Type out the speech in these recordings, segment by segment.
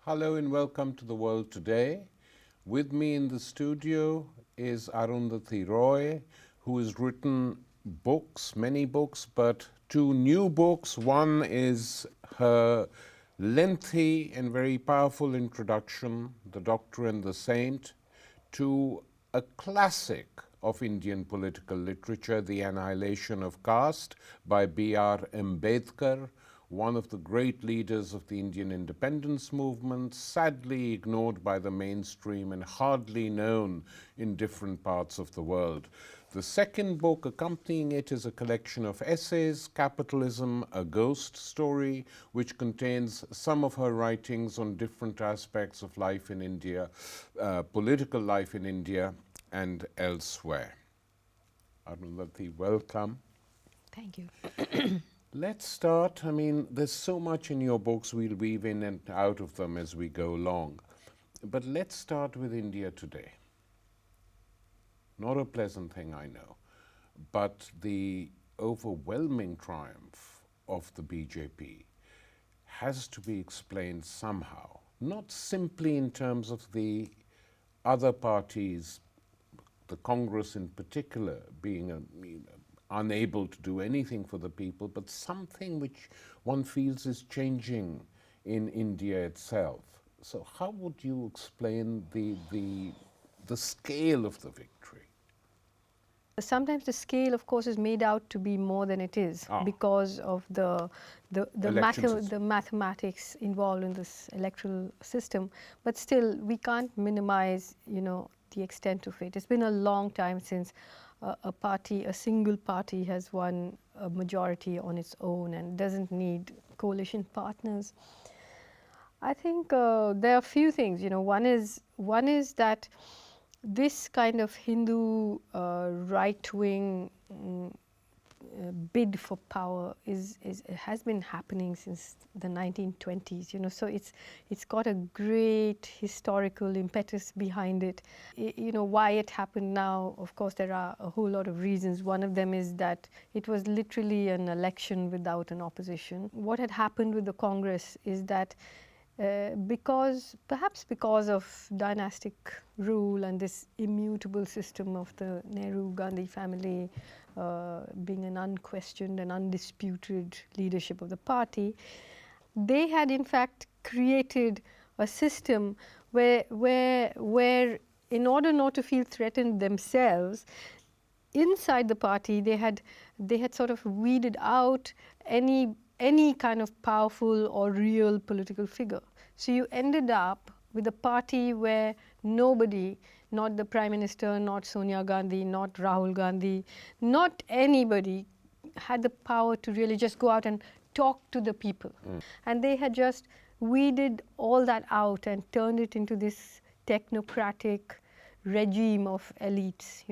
Hello and welcome to The World Today. With me in the studio is Arundhati Roy, who has written books, many books, but two new books. One is her lengthy and very powerful introduction, The Doctor and the Saint, to a classic of Indian political literature, The Annihilation of Caste by B.R. Ambedkar, one of the great leaders of the Indian independence movement, sadly ignored by the mainstream and hardly known in different parts of the world. The second book accompanying it is a collection of essays, Capitalism, a Ghost Story, which contains some of her writings on different aspects of life in India, political life in India and elsewhere. Arundhati, welcome. Thank you. Let's start. I mean, there's so much in your books, we'll weave in and out of them as we go along. But let's start with India today. Not a pleasant thing, I know, but the overwhelming triumph of the BJP has to be explained somehow, not simply in terms of the other parties, the Congress in particular, being unable to do anything for the people, but something which one feels is changing in India itself. So how would you explain the scale of the victory? Sometimes the scale, of course, is made out to be more than it is because of the mathematics involved in this electoral system. But still, we can't minimize, the extent of it. It's been a long time since a single party has won a majority on its own and doesn't need coalition partners. I think there are a few things. One is that this kind of Hindu right-wing bid for power has been happening since the 1920s. So it's got a great historical impetus behind it. Why it happened now, of course, there are a whole lot of reasons. One of them is that it was literally an election without an opposition. What had happened with the Congress is that perhaps because of dynastic rule and this immutable system of the Nehru-Gandhi family being an unquestioned and undisputed leadership of the party, they had in fact created a system where in order not to feel threatened themselves, inside the party they had sort of weeded out any kind of powerful or real political figure. So you ended up with a party where nobody, not the Prime Minister, not Sonia Gandhi, not Rahul Gandhi, not anybody had the power to really just go out and talk to the people. And they had just weeded all that out and turned it into this technocratic regime of elites,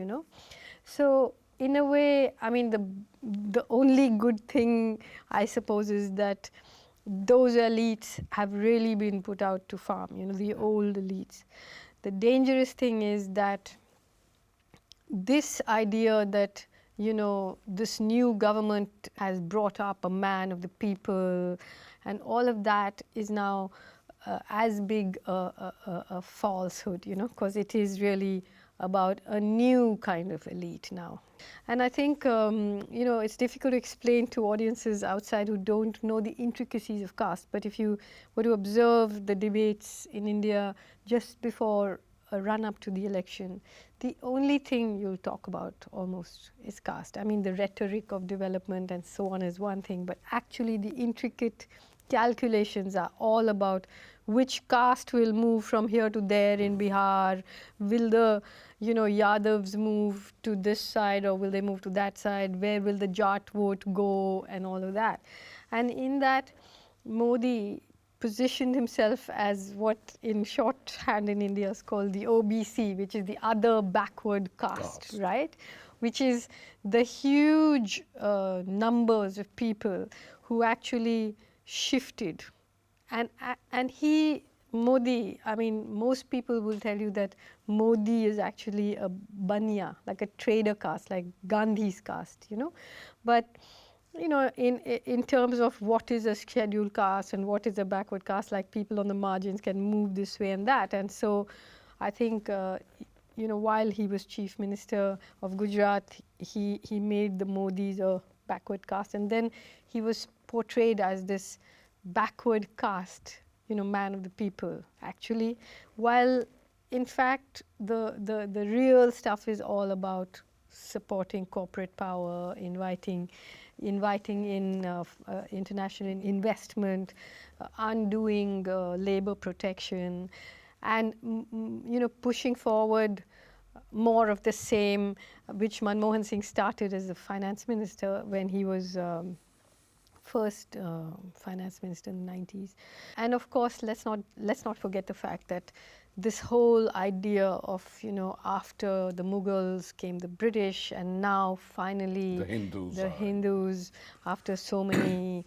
So in a way, I mean, the only good thing, I suppose, is that those elites have really been put out to farm, the old elites. The dangerous thing is that this idea that, this new government has brought up a man of the people, and all of that is now as big a falsehood, because it is really about a new kind of elite now. And I think, it's difficult to explain to audiences outside who don't know the intricacies of caste. But if you were to observe the debates in India just before a run-up to the election, the only thing you'll talk about almost is caste. I mean, the rhetoric of development and so on is one thing, but actually the intricate calculations are all about which caste will move from here to there in Bihar. Will the Yadavs move to this side or will they move to that side? Where will the Jat vote go and all of that? And in that, Modi positioned himself as what in shorthand in India is called the OBC, which is the other backward caste, right? Which is the huge numbers of people who actually shifted. And Modi, I mean, most people will tell you that Modi is actually a banya, like a trader caste, like Gandhi's caste, But you know, in terms of what is a scheduled caste and what is a backward caste, like people on the margins can move this way and that. And so I think, you know, while he was chief minister of Gujarat, he made the Modis a backward caste. And then he was portrayed as this backward caste, you know, man of the people, actually, while in fact the real stuff is all about supporting corporate power, inviting in international investment, undoing labor protection, and you know, pushing forward more of the same, which Manmohan Singh started as the finance minister when he was first finance minister in the 90s. And of course, let's not forget the fact that this whole idea of, you know, after the Mughals came the British, and now finally The Hindus, after so many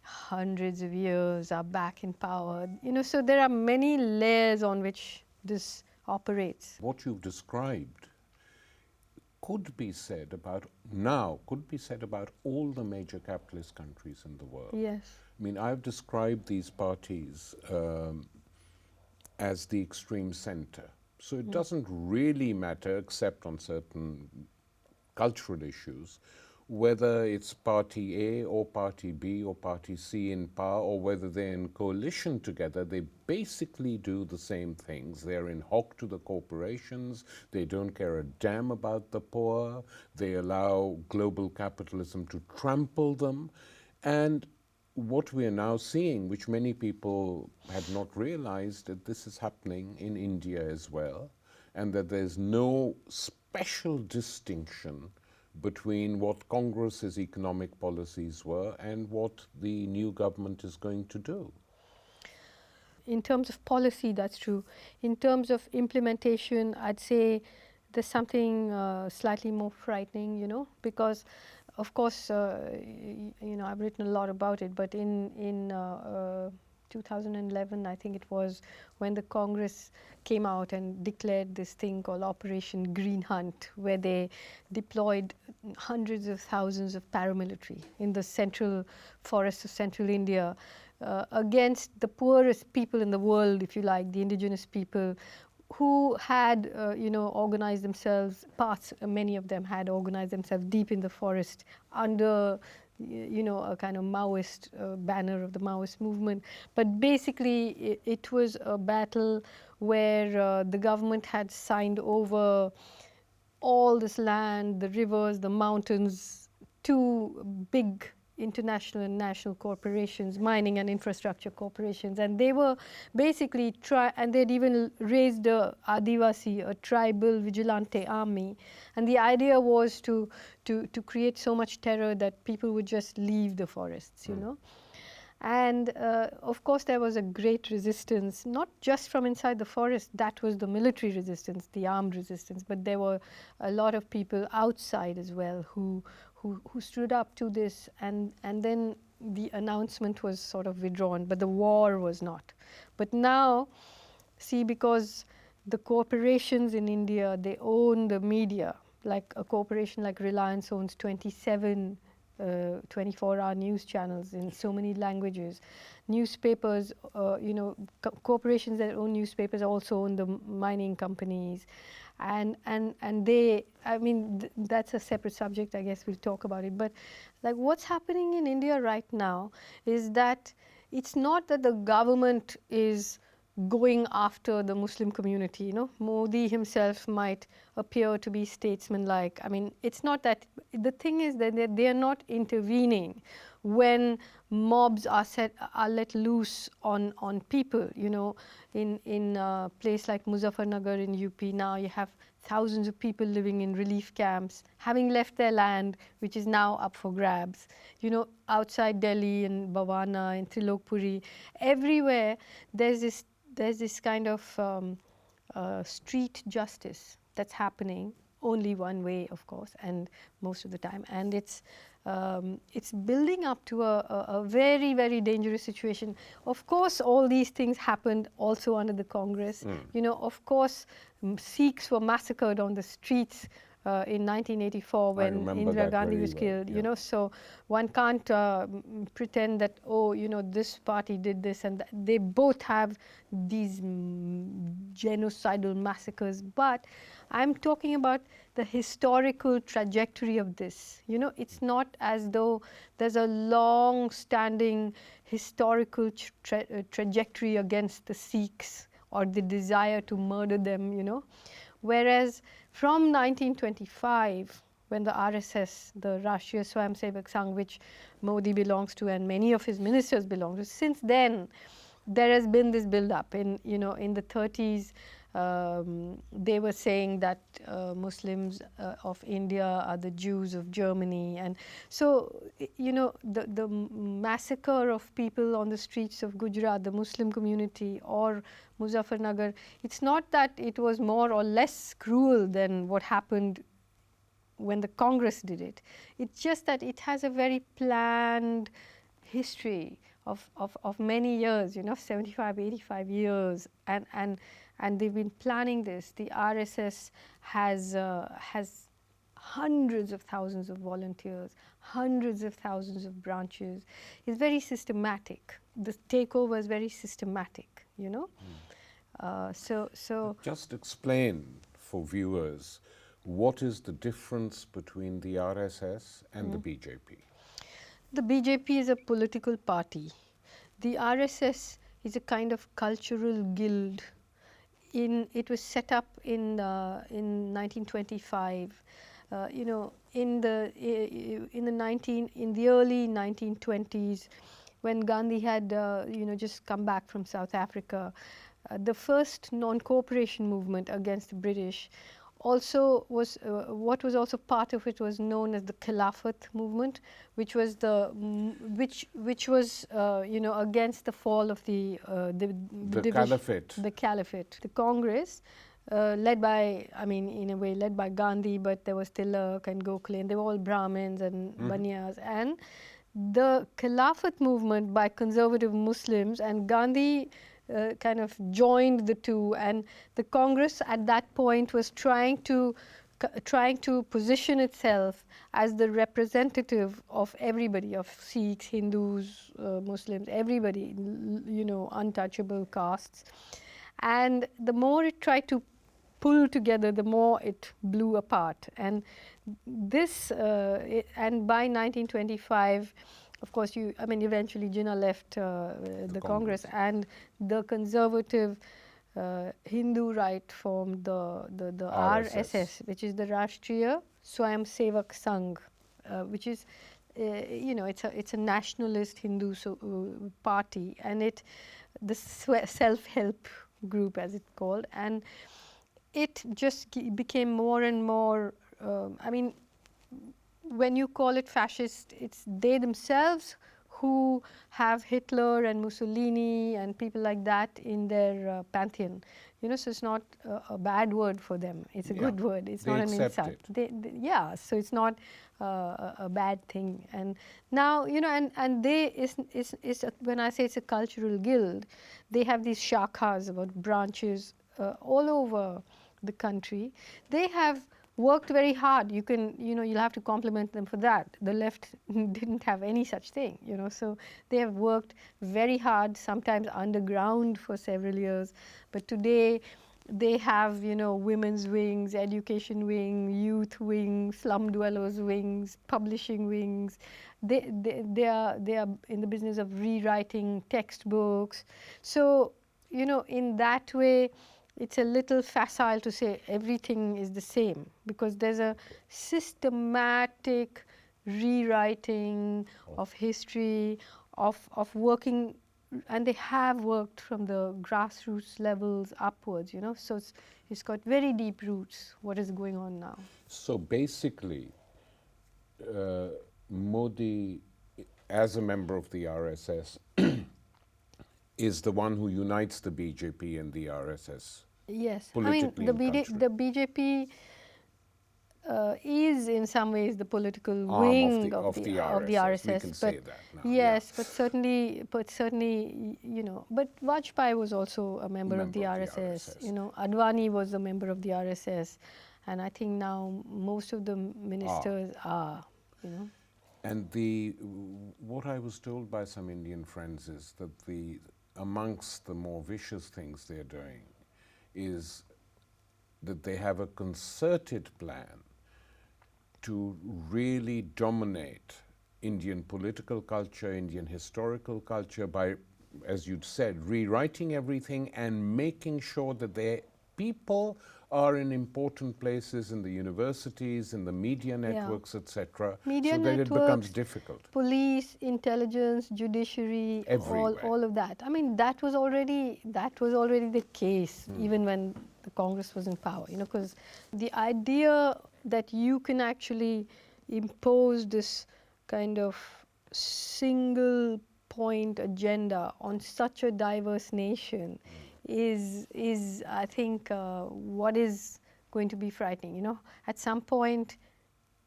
hundreds of years, are back in power. You know, so there are many layers on which this operates. What you've described could be said about all the major capitalist countries in the world. Yes. I mean, I've described these parties as the extreme center. So it doesn't really matter, except on certain cultural issues, whether it's party A or party B or party C in power, or whether they're in coalition together. They basically do the same things. They're in hock to the corporations. They don't care a damn about the poor. They allow global capitalism to trample them. And what we are now seeing, which many people had not realized, that this is happening in India as well, and that there's no special distinction between what Congress's economic policies were and what the new government is going to do. In terms of policy, that's true. In terms of implementation, I'd say there's something slightly more frightening, you know, because of course, you know, I've written a lot about it, but in 2011, I think it was, when the Congress came out and declared this thing called Operation Green Hunt, where they deployed hundreds of thousands of paramilitary in the central forests of central India against the poorest people in the world, if you like, the indigenous people, who had, you know, organized themselves, many of them had organized themselves deep in the forest under, you know, a kind of Maoist banner of the Maoist movement. But basically, it was a battle where the government had signed over all this land, the rivers, the mountains, to big international and national corporations, mining and infrastructure corporations, and they were basically and they'd even raised a Adivasi, a tribal vigilante army, and the idea was to create so much terror that people would just leave the forests, you know. And of course, there was a great resistance, not just from inside the forest. That was the military resistance, the armed resistance, but there were a lot of people outside as well who stood up to this, and then the announcement was sort of withdrawn, but the war was not. But now, see, because the corporations in India, they own the media, like a corporation like Reliance owns 27 24-hour news channels in so many languages. Newspapers, you know, corporations that own newspapers also own the mining companies. And they, I mean, that's a separate subject, I guess we'll talk about it. But like what's happening in India right now is that it's not that the government is going after the Muslim community, you know. Modi himself might appear to be statesman-like. I mean, it's not that. The thing is that they are not intervening when mobs are let loose on people, you know. In a place like Muzaffarnagar in UP now, you have thousands of people living in relief camps, having left their land, which is now up for grabs. You know, outside Delhi and Bhavana and Trilokpuri, everywhere there's this kind of street justice that's happening, only one way, of course, and most of the time. And it's building up to a very, very dangerous situation. Of course, all these things happened also under the Congress. You know, of course, Sikhs were massacred on the streets in 1984 when remember Indira that Gandhi very was well, killed. yeah. You know, so one can't pretend that, oh, you know, this party did this and that. They both have these genocidal massacres. But I'm talking about the historical trajectory of this. You know, it's not as though there's a long-standing historical trajectory against the Sikhs or the desire to murder them, you know. Whereas from 1925, when the RSS, the Rashtriya Swayamsevak Sangh, which Modi belongs to and many of his ministers belong to, since then there has been this build-up. In, you know, in the 30s, they were saying that Muslims of India are the Jews of Germany, and so, you know, the massacre of people on the streets of Gujarat, the Muslim community, or Muzaffarnagar, it's not that it was more or less cruel than what happened when the Congress did it. It's just that it has a very planned history of many years, you know, 75, 85 years, and they've been planning this. The RSS has hundreds of thousands of volunteers, hundreds of thousands of branches. It's very systematic. The takeover is very systematic, you know. So just explain for viewers what is the difference between the RSS and the BJP. the BJP is a political party. The RSS is a kind of cultural guild. It was set up in 1925. You know, in the early 1920s, when Gandhi had you know, just come back from South Africa, the first non-cooperation movement against the British also was what was also part of it was known as the Khilafat movement, which was which was you know, against the fall of the Caliphate. The Caliphate. The Congress, led by, I mean, in a way led by Gandhi, but there was Tilak and Gokhale, and they were all Brahmins and Banyas, and the Khilafat movement by conservative Muslims, and Gandhi kind of joined the two, and the Congress at that point was trying to position itself as the representative of everybody, of Sikhs, Hindus, Muslims, everybody, you know, untouchable castes. And the more it tried to pull together, the more it blew apart. And this, and by 1925, of course, I mean, eventually Jinnah left the Congress, and the conservative Hindu right formed the RSS, which is the Rashtriya Swayamsevak Sangh, which is, you know, it's a nationalist Hindu party, and the self-help group, as it's called, and it just became more and more. I mean, when you call it fascist, it's they themselves who have Hitler and Mussolini and people like that in their pantheon. You know, so it's not a bad word for them. It's a good word. It's not an insult. Yeah, so it's not a bad thing. And now, you know, and when I say it's a cultural guild, they have these shakhas, about branches all over the country. They have worked very hard. You can, you know, you'll have to compliment them for that. The left didn't have any such thing, you know, so they have worked very hard, sometimes underground for several years. But today they have, you know, women's wings, education wing, youth wing, slum dwellers wings, publishing wings. They are in the business of rewriting textbooks. So, you know, in that way, it's a little facile to say everything is the same, because there's a systematic rewriting of history, of working, and they have worked from the grassroots levels upwards, you know. So it's got very deep roots, what is going on now. So basically, Modi, as a member of the RSS, is the one who unites the BJP and the RSS. Yes, I mean, the BJP is in some ways the political wing of the RSS. We can say that now. Yes, yeah. but certainly, you know, but Vajpayee was also a member of the RSS. You know, Advani was a member of the RSS, And I think now most of the ministers are, you know. And what I was told by some Indian friends is that amongst the more vicious things they're doing is that they have a concerted plan to really dominate Indian political culture, Indian historical culture by, as you'd said, rewriting everything and making sure that their people are in important places in the universities, in the media networks, etc., Media so that networks, it becomes difficult. Police, intelligence, judiciary, all of that. I mean, that was already the case even when the Congress was in power. You know, because the idea that you can actually impose this kind of single point agenda on such a diverse nation is I think what is going to be frightening. You know, at some point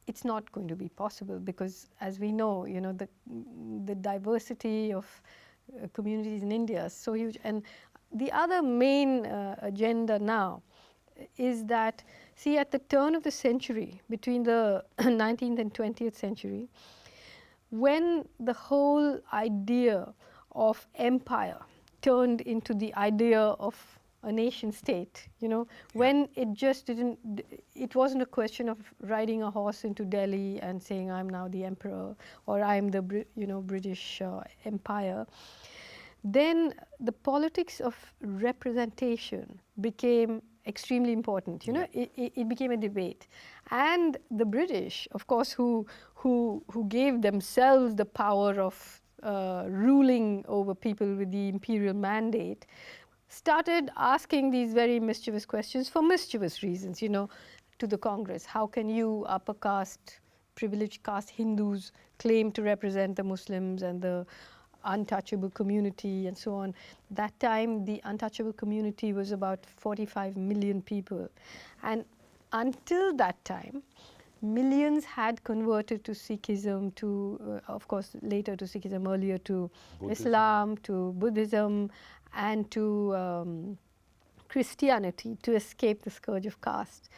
it's not going to be possible because, as we know, you know, the diversity of communities in India is so huge. And the other main agenda now is that, see, at the turn of the century, between the 19th and 20th century, when the whole idea of empire turned into the idea of a nation state, you know, when it just didn't, it wasn't a question of riding a horse into Delhi and saying I'm now the emperor or I'm the, you know, British empire, then the politics of representation became extremely important. You know, it became a debate, and the British, of course, who gave themselves the power of ruling over people with the imperial mandate, started asking these very mischievous questions for mischievous reasons. You know, to the Congress, how can you upper caste, privileged caste Hindus claim to represent the Muslims and the untouchable community and so on. That time, the untouchable community was about 45 million people. And until that time, millions had converted to Sikhism, to, of course, later to Sikhism, earlier to Islam, to Buddhism, and to Christianity to escape the scourge of caste.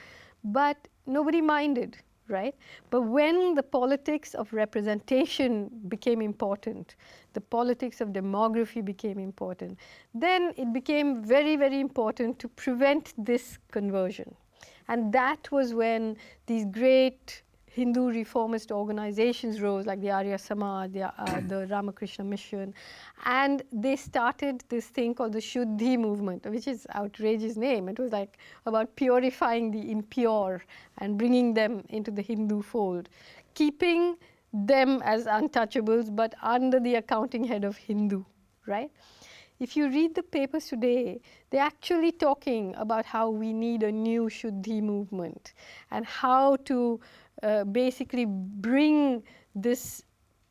But nobody minded. Right? But when the politics of representation became important, the politics of demography became important, then it became very, very important to prevent this conversion. And that was when these great Hindu reformist organizations rose, like the Arya Samaj, the Ramakrishna Mission, and they started this thing called the Shuddhi movement, which is an outrageous name. It was like about purifying the impure and bringing them into the Hindu fold, keeping them as untouchables, but under the accounting head of Hindu, right? If you read the papers today, they're actually talking about how we need a new Shuddhi movement and how to basically bring this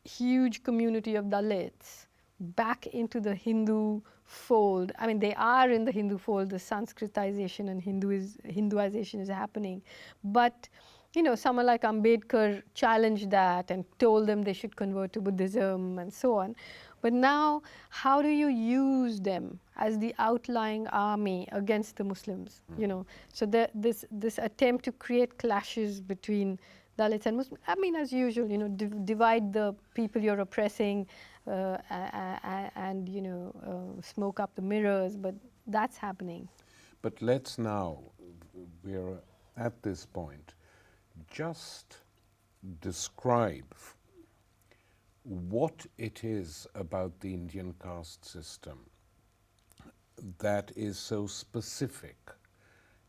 huge community of Dalits back into the Hindu fold. I mean, they are in the Hindu fold. The Sanskritization and Hinduization is happening. But, you know, someone like Ambedkar challenged that and told them they should convert to Buddhism and so on. But now, how do you use them as the outlying army against the Muslims? You know, so this attempt to create clashes between Dalits and Muslims. I mean, as usual, you know, divide the people you're oppressing, and you know, smoke up the mirrors. But that's happening. But let's now, we're at this point, just describe what it is about the Indian caste system that is so specific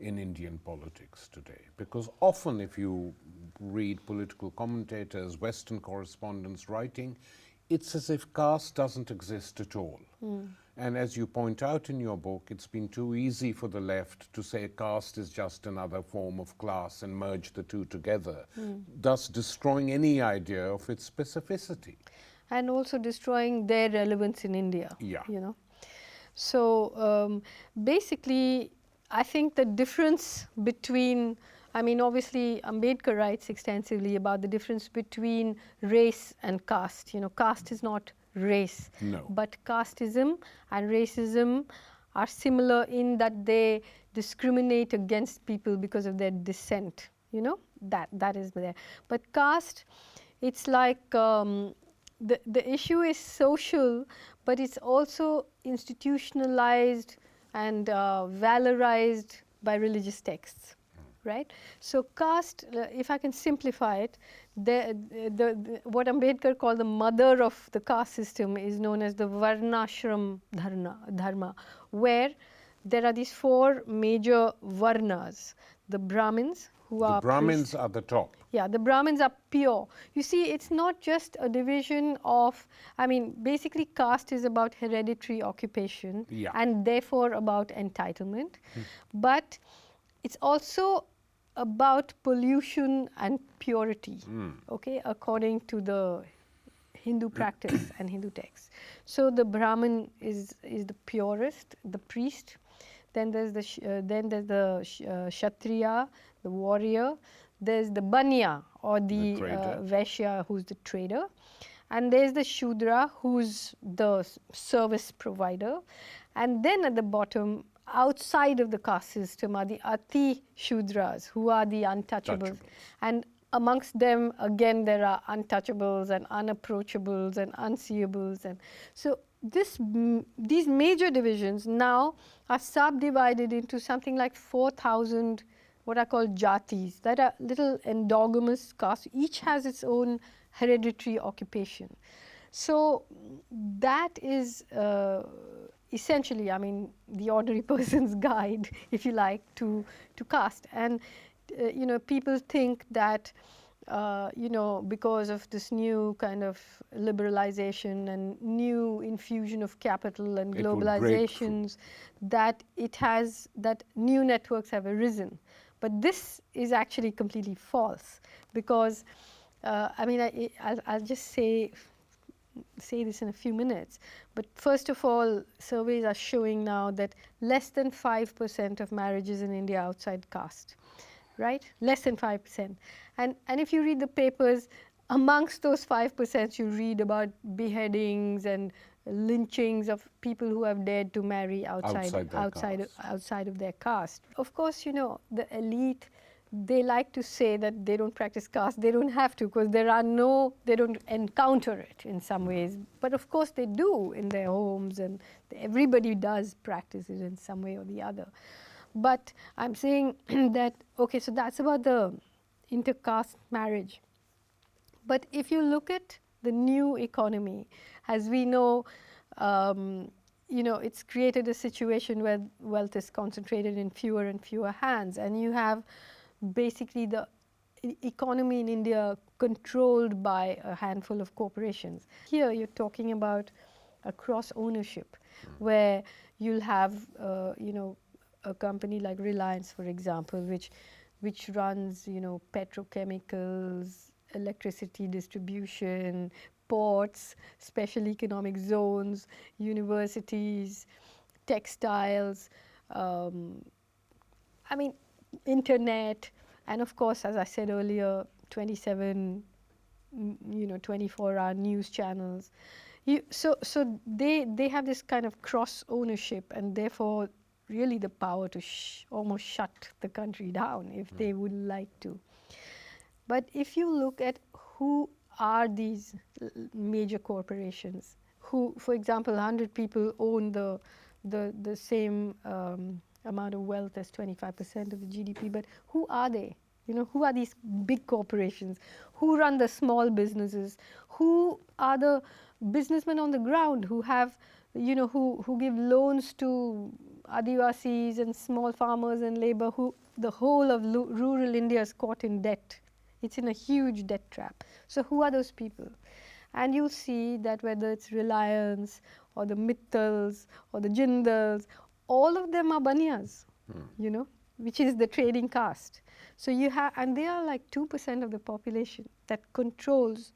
in Indian politics today. Because often if you read political commentators, Western correspondents writing, it's as if caste doesn't exist at all. And as you point out in your book, it's been too easy for the left to say caste is just another form of class and merge the two together, thus destroying any idea of its specificity. And also destroying their relevance in India, you know. So basically, I think the difference between, I mean, obviously Ambedkar writes extensively about the difference between race and caste. You know, caste is not race, No. but casteism and racism are similar in that they discriminate against people because of their descent. You know, that is there. But caste, it's like the issue is social, but it's also institutionalized and valorized by religious texts, right? So caste, if I can simplify it, what Ambedkar called the mother of the caste system is known as the Varnashram dharma, where there are these four major varnas. The Brahmins, who are The Brahmins priests. are the top. Yeah, the Brahmins are pure. You see, it's not just a division of, I mean, basically caste is about hereditary occupation Yeah. and therefore about entitlement. But it's also about pollution and purity, okay, according to the Hindu practice and Hindu texts. So the Brahmin is the purest, the priest. Then there's the Kshatriya, the warrior. There's the Banya, or the Vaishya, who's the trader. And there's the Shudra, who's the service provider. And then at the bottom, outside of the caste system, are the Ati Shudras, who are the untouchables. And amongst them, again, there are untouchables and unapproachables and unseeables. And so these major divisions now are subdivided into something like 4,000 what are called jatis, that are little endogamous castes. Each has its own hereditary occupation. So that is essentially, I mean, the ordinary person's guide, if you like, to caste. And you know, people think that you know, because of this new kind of liberalization and new infusion of capital and globalizations, that new networks have arisen. But this is actually completely false, because I mean, I'll just say this in a few minutes. But first of all, surveys are showing now that less than 5% of marriages in India are outside caste, right? Less than 5%. And if you read the papers, amongst those 5%, you read about beheadings and lynchings of people who have dared to marry outside of their caste. Of course, you know, the elite, they like to say that they don't practice caste. They don't have to, because they don't encounter it in some ways. But of course they do in their homes, and everybody does practice it in some way or the other. But I'm saying that, okay, so that's about the intercaste marriage. But if you look at the new economy, as we know, you know, it's created a situation where wealth is concentrated in fewer and fewer hands, and you have basically the economy in India controlled by a handful of corporations. Here you're talking about a cross ownership, where you'll have, you know, a company like Reliance, for example, which runs, you know, petrochemicals, electricity distribution, ports, special economic zones, universities, textiles, I mean, internet, and of course, as I said earlier, 27, you know, 24-hour news channels. So they have this kind of cross ownership, and therefore really the power to almost shut the country down if they would like to. But if you look at who are these major corporations, who, for example, 100 people own the same amount of wealth as 25% of the GDP, but who are they? You know, who are these big corporations? Who run the small businesses? Who are the businessmen on the ground who have, you know, who give loans to Adivasis and small farmers and labor, who the whole of rural India is caught in debt. It's in a huge debt trap. So who are those people? And you'll see that whether it's Reliance or the Mittals or the Jindals, all of them are Banyas, you know, which is the trading caste. So you have, and they are like 2% of the population that controls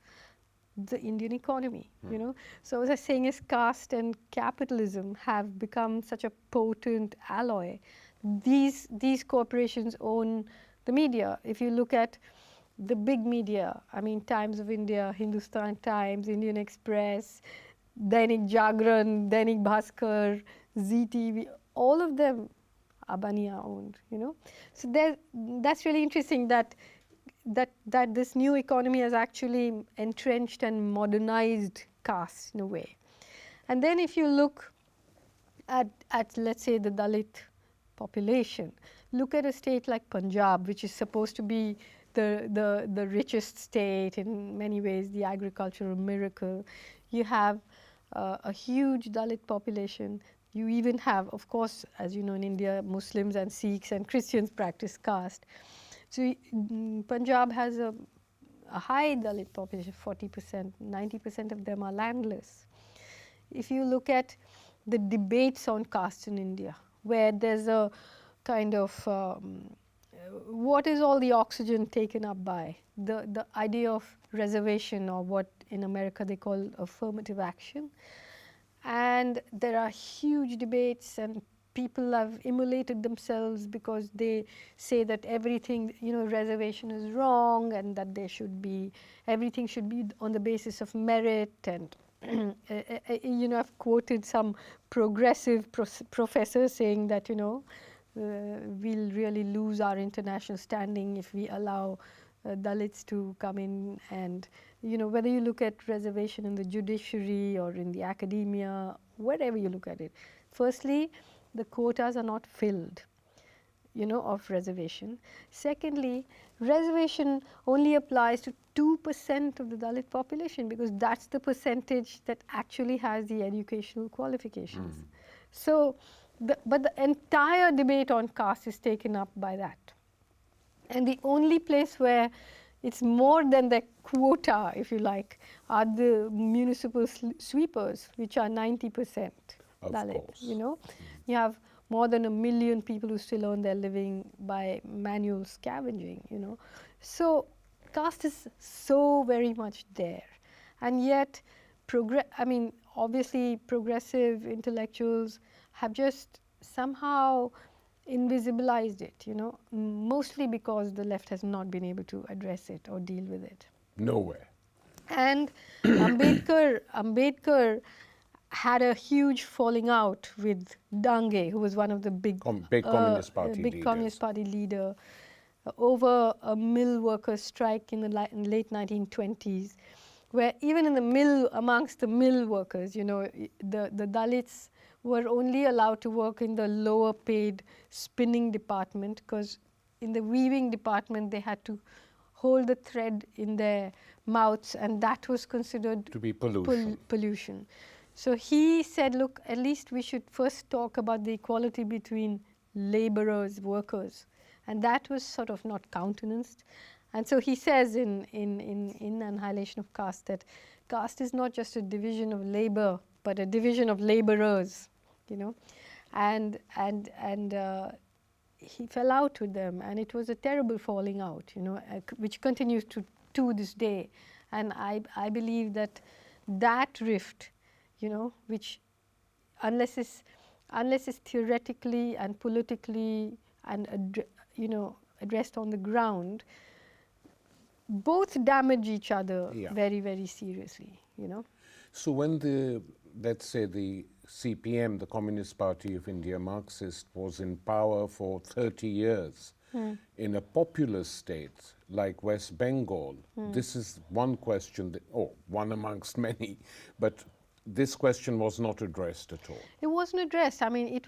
the Indian economy, you know. So as I was saying, is caste and capitalism have become such a potent alloy. These corporations own the media. If you look at the big media, I mean, Times of India, Hindustan Times, Indian Express, Dainik Jagran, Dainik Bhaskar, ZTV, all of them are Bania owned, you know. So that's really interesting that this new economy has actually entrenched and modernized caste in a way. And then if you look at let's say the Dalit population, look at a state like Punjab, which is supposed to be the richest state, in many ways the agricultural miracle. You have a huge Dalit population. You even have, of course, as you know, in India, Muslims and Sikhs and Christians practice caste. So Punjab has a high Dalit population, 40%, 90% of them are landless. If you look at the debates on caste in India, where there's a kind of what is all the oxygen taken up by? The idea of reservation, or what in America they call affirmative action. And there are huge debates, and people have immolated themselves because they say that everything, you know, reservation is wrong, and that there should be, everything should be on the basis of merit. And you know, I've quoted some progressive professor saying that, you know, we'll really lose our international standing if we allow Dalits to come in. And you know, whether you look at reservation in the judiciary or in the academia, wherever you look at it, firstly, the quotas are not filled, you know, of reservation. Secondly, reservation only applies to 2% of the Dalit population, because that's the percentage that actually has the educational qualifications. So, but the entire debate on caste is taken up by that. And the only place where it's more than the quota, if you like, are the municipal sweepers, which are 90% Dalit. You know, you have more than 1 million people who still earn their living by manual scavenging. You know, so caste is so very much there, and yet, I mean, obviously, progressive intellectuals have just somehow invisibilized it, you know, mostly because the left has not been able to address it or deal with it. Nowhere. And Ambedkar had a huge falling out with Dange, who was one of the big Communist Party big leaders. Communist Party leader, over a mill workers' strike in the late 1920s, where even in the mill, amongst the mill workers, you know, the Dalits were only allowed to work in the lower paid spinning department, because in the weaving department they had to hold the thread in their mouths, and that was considered to be pollution. So he said, look, at least we should first talk about the equality between laborers, workers, and that was sort of not countenanced. And so he says in Annihilation of Caste that caste is not just a division of labor, but a division of laborers, you know, and he fell out with them, and it was a terrible falling out, you know, which continues to this day. And I believe that rift, you know, which unless it's theoretically and politically and you know, addressed on the ground, both damage each other very, very seriously, you know. So when let's say the CPM, the Communist Party of India, Marxist, was in power for 30 years in a populous state like West Bengal, this is one question, one amongst many, but this question was not addressed at all. It wasn't addressed. I mean, it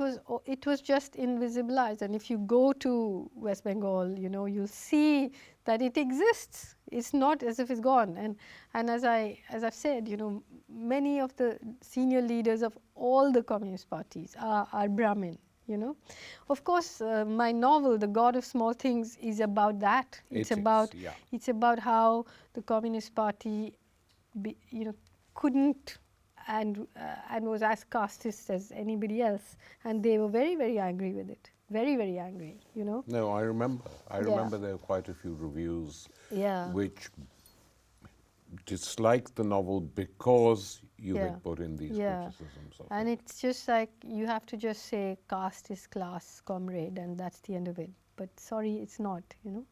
was just invisibilized. And if you go to West Bengal, you know, you'll see that it exists. It's not as if it's gone. And as I've said, you know, many of the senior leaders of all the communist parties are Brahmin. You know, of course, my novel, The God of Small Things, is about that. It's about how the Communist Party, you know, couldn't and was as casteist as anybody else, and they were very, very angry with it. Very, very angry, you know. No, I remember. I remember there were quite a few reviews which disliked the novel because you had put in these criticisms of and it's just like, you have to just say caste is class, comrade, and that's the end of it. But sorry, it's not, you know.